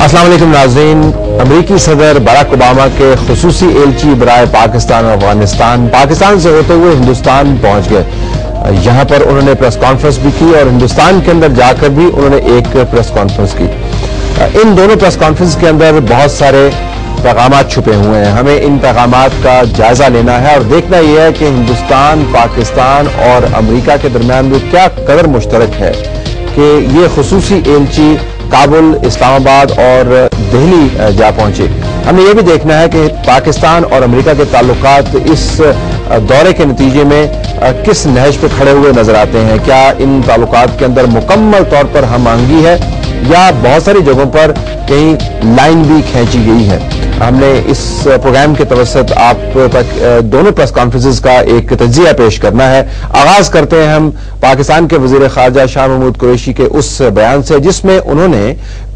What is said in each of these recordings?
अस्सलाम वालेकुम नाज़रीन। अमेरिकी सदर बराक ओबामा के खुसूसी एलची बराए पाकिस्तान और अफगानिस्तान पाकिस्तान से होते हुए हिंदुस्तान पहुंच गए। यहां पर उन्होंने प्रेस कॉन्फ्रेंस भी की और हिंदुस्तान के अंदर जाकर भी उन्होंने एक प्रेस कॉन्फ्रेंस की। इन दोनों प्रेस कॉन्फ्रेंस के अंदर बहुत सारे पैगामात छुपे हुए हैं। हमें इन पैगामात का जायजा लेना है और देखना यह है कि हिंदुस्तान, पाकिस्तान और अमेरिका के दरमियान में क्या कदर मुश्तरक है कि ये खुसूसी एलची काबुल, इस्लामाबाद और दिल्ली जा पहुंचे। हमें यह भी देखना है कि पाकिस्तान और अमेरिका के ताल्लुकात इस दौरे के नतीजे में किस नहज पे खड़े हुए नजर आते हैं। क्या इन ताल्लुकात के अंदर मुकम्मल तौर पर हम आहंगी है या बहुत सारी जगहों पर कहीं लाइन भी खींची गई है। हमने इस प्रोग्राम के तवसत आप तक दोनों प्रेस कॉन्फ्रेंसेस का एक तज्जिया पेश करना है। आगाज करते हैं हम पाकिस्तान के वजीर खारजा शाह महमूद कुरैशी के उस बयान से जिसमें उन्होंने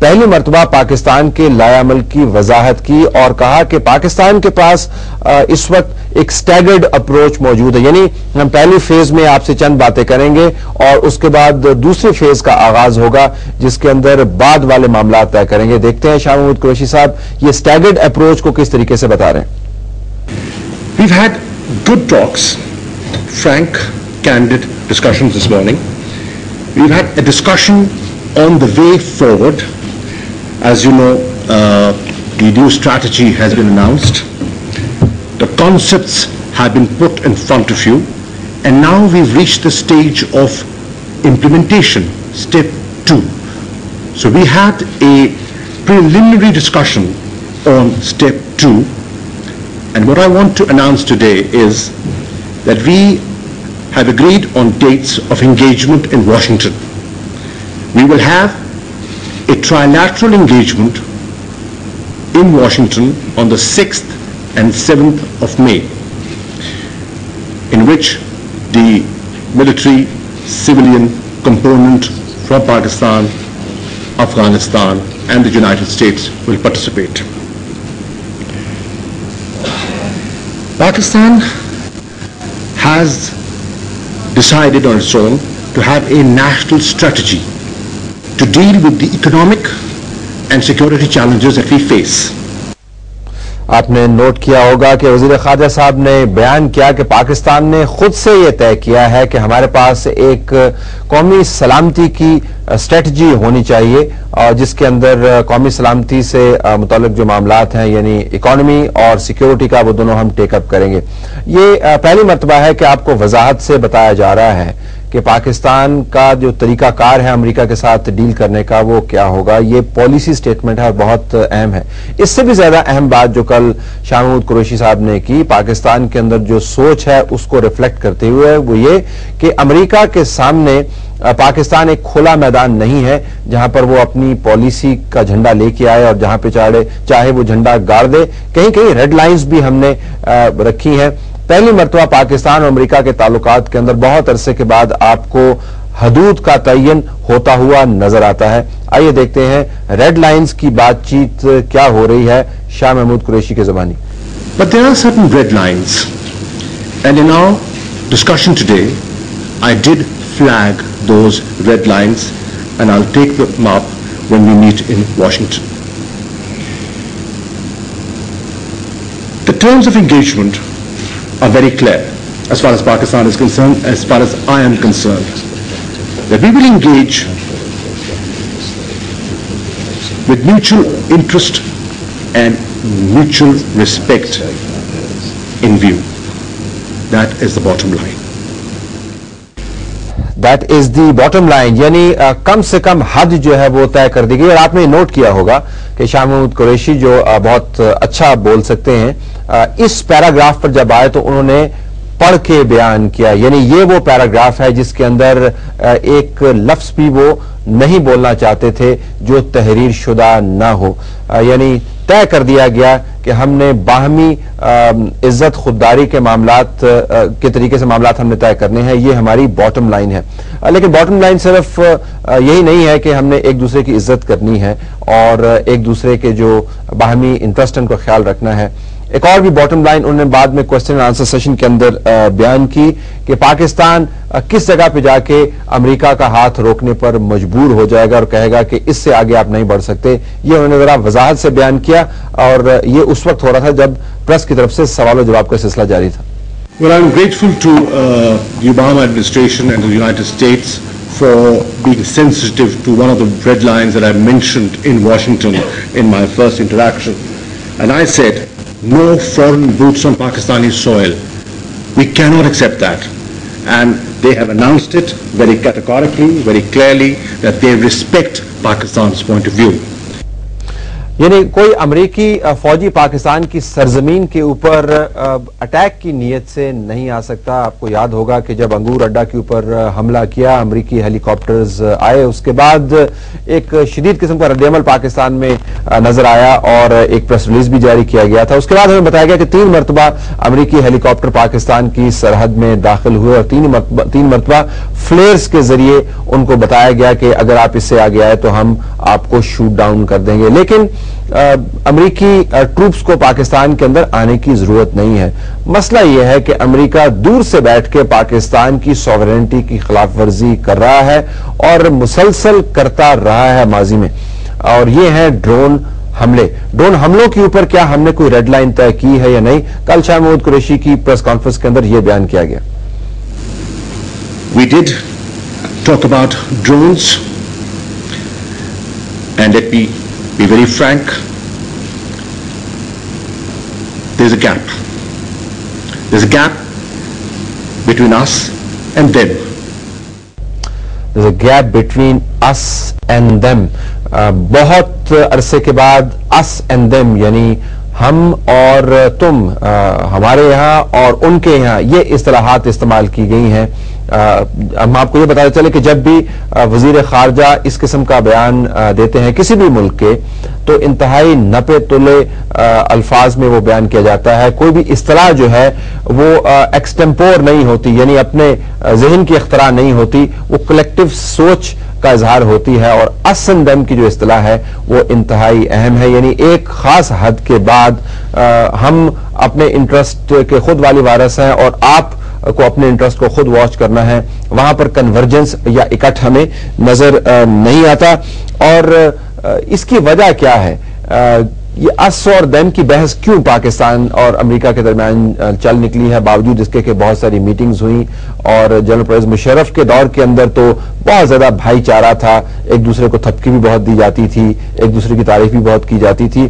पहली मरतबा पाकिस्तान के लायामल की वजाहत की और कहा कि पाकिस्तान के पास इस वक्त एक स्टैगर्ड अप्रोच मौजूद है। यानी हम पहली फेज में आपसे चंद बातें करेंगे और उसके बाद दूसरे फेज का आगाज होगा जिसके अंदर बाद वाले मामला तय करेंगे। देखते हैं शाह महमूद कुरैशी साहब ये स्टैगर्ड अप्रोच को किस तरीके से बता रहे हैं। We've had good talks, frank, candid discussions this morning. We've had a discussion on the way forward. As you know, the new strategy has been announced. The concepts have been put in front of you, and now we've reached the stage of implementation, step 2. So we had a preliminary discussion on step 2, and what I want to announce today is that we have agreed on dates of engagement in Washington. We will have a trilateral engagement in Washington on the 6th and 7th of May, in which the military civilian component from Pakistan, Afghanistan and the United States will participate. Pakistan has decided on its own to have a national strategy to deal with the economic and security challenges that we face. आपने note किया होगा कि वजीर खारजा साहब ने बयान किया कि पाकिस्तान ने खुद से यह तय किया है कि हमारे पास एक कौमी सलामती की स्ट्रेटजी होनी चाहिए और जिसके अंदर कौमी सलामती से मुताल्लिक जो मामलात हैं यानी इकोनॉमी और सिक्योरिटी का वो दोनों हम टेकअप करेंगे। ये पहली मरतबा है कि आपको वजाहत से बताया जा रहा है कि पाकिस्तान का जो तरीकाकार है अमेरिका के साथ डील करने का वो क्या होगा। ये पॉलिसी स्टेटमेंट है और बहुत अहम है। इससे भी ज्यादा अहम बात जो कल शाह महमूद कुरैशी साहब ने की पाकिस्तान के अंदर जो सोच है उसको रिफ्लेक्ट करते हुए वो ये कि अमेरिका के सामने पाकिस्तान एक खुला मैदान नहीं है जहां पर वो अपनी पॉलिसी का झंडा लेके आए और जहां पे चाहे वो झंडा गाड़ दे। कहीं कहीं रेड लाइंस भी हमने रखी हैं। पहली मरतबा पाकिस्तान और अमेरिका के ताल्लुकात के अंदर बहुत अरसे के बाद आपको हदूद का तयन होता हुआ नजर आता है। आइए देखते हैं रेड लाइंस की बातचीत क्या हो रही है शाह महमूद कुरैशी की जुबानी। But there are certain red lines, and in our discussion today, I did flag those red lines, and I'll take them up when we meet in Washington. The terms of engagement are very clear as far as Pakistan is concerned, as far as I am concerned, that we will engage with mutual interest and mutual respect in view. That is the bottom line. That is the bottom line यानी कम से कम हद जो है वो तय कर दी गई। और आपने नोट किया होगा कि शाह महमूद कुरैशी जो बहुत अच्छा बोल सकते हैं इस पैराग्राफ पर जब आए तो उन्होंने पढ़ के बयान किया। यानी ये वो पैराग्राफ है जिसके अंदर एक लफ्ज भी वो नहीं बोलना चाहते थे जो तहरीर शुदा ना हो। यानी तय कर दिया गया कि हमने बाहमी इज्जत खुददारी के मामलात के तरीके से मामलात हमने तय करने हैं। ये हमारी बॉटम लाइन है। लेकिन बॉटम लाइन सिर्फ यही नहीं है कि हमने एक दूसरे की इज्जत करनी है और एक दूसरे के जो बाहमी इंटरेस्ट को ख्याल रखना है। एक और भी बॉटम लाइन उन्होंने बाद में क्वेश्चन एंड आंसर सेशन के अंदर बयान की कि पाकिस्तान किस जगह पे जाके अमेरिका का हाथ रोकने पर मजबूर हो जाएगा और कहेगा कि इससे आगे आप नहीं बढ़ सकते। ये उन्होंने जरा वजाहत से बयान किया और ये उस वक्त हो रहा था जब प्रेस की तरफ से सवाल जवाब का सिलसिला जारी था। Well, I'm grateful to the Obama administration and the United States for being sensitive to one of the red lines that I mentioned in Washington in my first interaction. And I said, no foreign boots on Pakistani soil. We cannot accept that. And they have announced it very categorically, very clearly, that they respect Pakistan's point of view. यानी कोई अमेरिकी फौजी पाकिस्तान की सरजमीन के ऊपर attack की नीयत से नहीं आ सकता। आपको याद होगा कि जब अंगूर अड्डा के ऊपर हमला किया, अमेरिकी हेलीकॉप्टर्स आए, उसके बाद एक शदीद किस्म का रद्द-ए-अमल पाकिस्तान में नजर आया और एक प्रेस रिलीज भी जारी किया गया था। उसके बाद हमें बताया गया कि 3 मरतबा अमेरिकी हेलीकॉप्टर पाकिस्तान की सरहद में दाखिल हुए और 3 मरतबा फ्लेयर्स के जरिए उनको बताया गया कि अगर आप इससे आगे आए तो हम आपको शूट डाउन कर देंगे। लेकिन अमेरिकी ट्रूप्स को पाकिस्तान के अंदर आने की जरूरत नहीं है। मसला यह है कि अमेरिका दूर से बैठ के पाकिस्तान की सॉवरेनिटी की खिलाफ वर्जी कर रहा है और मुसलसल करता रहा है माजी में, और ये है ड्रोन हमले। ड्रोन हमलों के ऊपर क्या हमने कोई रेड लाइन तय की है या नहीं? कल शाह महमूद कुरैशी की प्रेस कॉन्फ्रेंस के अंदर यह बयान किया गया। We did talk about drones, and let me be very frank, there's a gap. There's a gap between us and them. There's a gap between us and them. बहुत अरसे के बाद us and them यानी हम और तुम, हमारे यहाँ और उनके यहाँ, ये इस्तिलाहात इस्तेमाल की गई हैं। हम आपको ये बताते चले कि जब भी वजीर खारजा इस किस्म का बयान देते हैं किसी भी मुल्क के, तो इंतहाई नपे तुले अल्फाज में वो बयान किया जाता है। कोई भी इस्तिलाह जो है वो एक्सटेम्पोर नहीं होती, यानी अपने जहन की इख्तरा नहीं होती, वो कलेक्टिव सोच का इजहार होती है। और अस एंड देम की जो इस्तिलाह है वो इंतहाई अहम है, यानी एक खास हद के बाद हम अपने इंटरेस्ट के खुद वाली वारिस हैं और आप को अपने इंटरेस्ट को खुद वॉच करना है। वहां पर कन्वर्जेंस या इकट्ठ हमें नजर नहीं आता। और इसकी वजह क्या है? ये अस और देम की बहस क्यों पाकिस्तान और अमेरिका के दरमियान चल निकली है, बावजूद इसके कि बहुत सारी मीटिंग्स हुई और जनरल परवेज मुशर्रफ के दौर के अंदर तो बहुत ज्यादा भाईचारा था, एक दूसरे को थपकी भी बहुत दी जाती थी, एक दूसरे की तारीफ भी बहुत की जाती थी,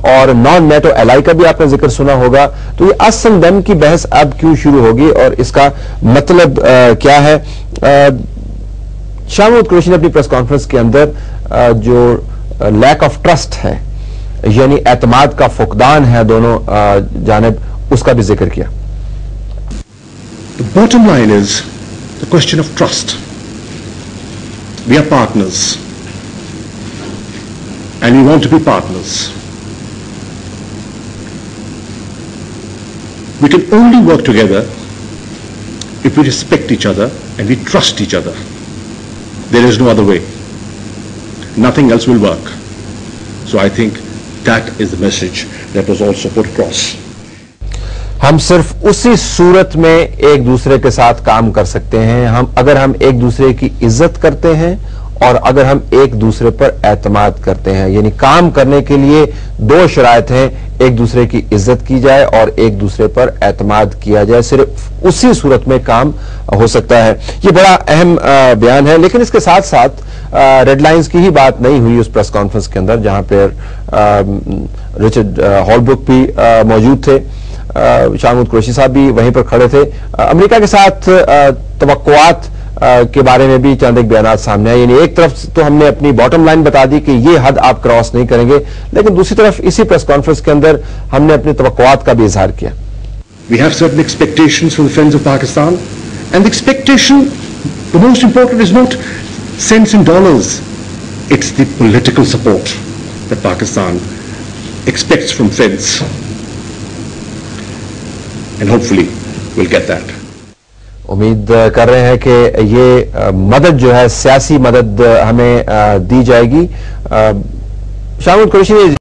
और नॉन नेटो एलाई का भी आपने जिक्र सुना होगा। तो ये अस एंड देम की बहस अब क्यों शुरू होगी और इसका मतलब क्या है? शाह महमूद कुरैशी ने अपनी प्रेस कॉन्फ्रेंस के अंदर जो लैक ऑफ ट्रस्ट है, यानी एतमाद का फुकदान है दोनों जानिब, उसका भी जिक्र किया। The bottom line is the question of trust. We are partners and we want to be partners. We can only work together if we respect each other and we trust each other. There is no other way. Nothing else will work. So I think that is the message that was also put across. हम सिर्फ उसी सूरत में एक दूसरे के साथ काम कर सकते हैं अगर हम एक दूसरे की इज्जत करते हैं और अगर हम एक दूसरे पर एतमाद करते हैं। यानी काम करने के लिए 2 शराइत हैं, एक दूसरे की इज्जत की जाए और एक दूसरे पर एतमाद किया जाए। सिर्फ उसी सूरत में काम हो सकता है। ये बड़ा अहम बयान है। लेकिन इसके साथ साथ रेड लाइंस की ही बात नहीं हुई उस प्रेस कॉन्फ्रेंस के अंदर, जहां पर रिचर्ड हॉलब्रुक भी मौजूद थे, शाह महमूद कुरैशी साहब भी वहीं पर खड़े थे। अमेरिका के साथ तवक्कुआत के बारे में भी चंद एक बयान सामने आए। यानी एक तरफ तो हमने अपनी बॉटम लाइन बता दी कि ये हद आप क्रॉस नहीं करेंगे, लेकिन दूसरी तरफ इसी प्रेस कॉन्फ्रेंस के अंदर हमने अपनी तवक्कुआत का भी इजहार किया। We have certain expectations from the friends of Pakistan, and the expectation, the most important, is not cents in dollars. It's the political support that Pakistan expects from friends, and hopefully we'll get that. उम्मीद कर रहे हैं कि ये मदद जो है, सियासी मदद हमें दी जाएगी। शाह महमूद कुरैशी ने